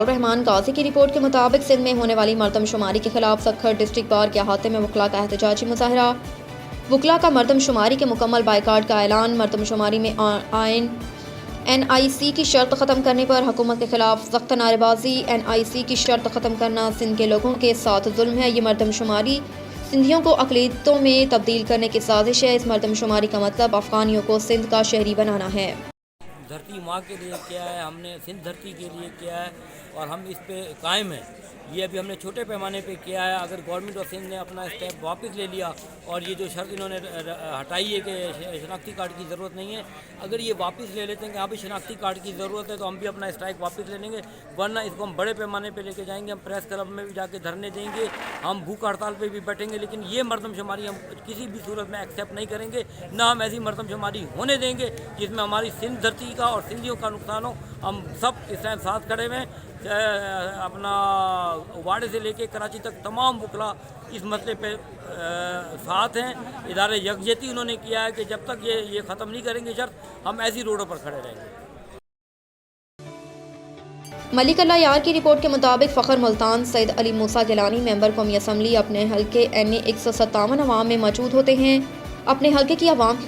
रहमान गाजी की रिपोर्ट के मुताबिक सिंध में होने वाली मर्दमशुमारी के खिलाफ सक्खर डिस्ट्रिक्ट बार के अहाते में वकला का एहतजाजी मुजाहरा। वकला का मर्दमशुमारी के मुकम्मल बाइकाट का ऐलान। मर्दमशुमारी में आइन NIC की शर्त ख़त्म करने पर हुकूमत के खिलाफ सख्त नारेबाजी। NIC की शर्त ख़त्म करना सिंध के लोगों के साथ जुल्म है। ये मर्दमशुमारी सिंधियों को अक़लियतों में तब्दील करने की साजिश है। इस मर्दमशुमारी का मतलब अफ़गानियों को सिंध का शहरी बनाना है। धरती माँ के लिए क्या है, हमने सिंध धरती के लिए किया है और हम इस पे कायम हैं। ये अभी हमने छोटे पैमाने पे किया है। अगर गवर्नमेंट ऑफ सिंध ने अपना स्टेप वापस ले लिया और ये जो शर्त इन्होंने हटाई है कि शनाख्ती कार्ड की ज़रूरत नहीं है, अगर ये वापस ले लेते हैं कि हाँ भी शनाख्ती कार्ड की ज़रूरत है, तो हम भी अपना स्ट्राइक वापस ले लेंगे। वरना इसको हम बड़े पैमाने पे लेके जाएंगे। हम प्रेस क्लब में भी जाके धरने देंगे, हम भूख हड़ताल पे भी बैठेंगे। लेकिन ये मर्दमशुमारी हम किसी भी सूरत में एक्सेप्ट नहीं करेंगे। ना हम ऐसी मर्दमशुमारी होने देंगे जिसमें हमारी सिंध धरती का और सिंधियों का नुकसान हो। हम सब इस टाइम साथ खड़े हुए हैं। अपना वाड़े से लेके कराची तक तमाम वकला इस मसले पे साथ हैं। इदारे यकजहती उन्होंने किया है कि जब तक ये ख़त्म नहीं करेंगे शर्त, हम ऐसी रोडों पर खड़े रहेंगे। मलिक अल्लाह यार की रिपोर्ट के मुताबिक फ़खर मुल्तान सैयद अली मूसा गिलानी मेंबर कौमी असम्बली अपने हल्के NA 157 अवाम में मौजूद होते हैं। अपने हल्के की अवाम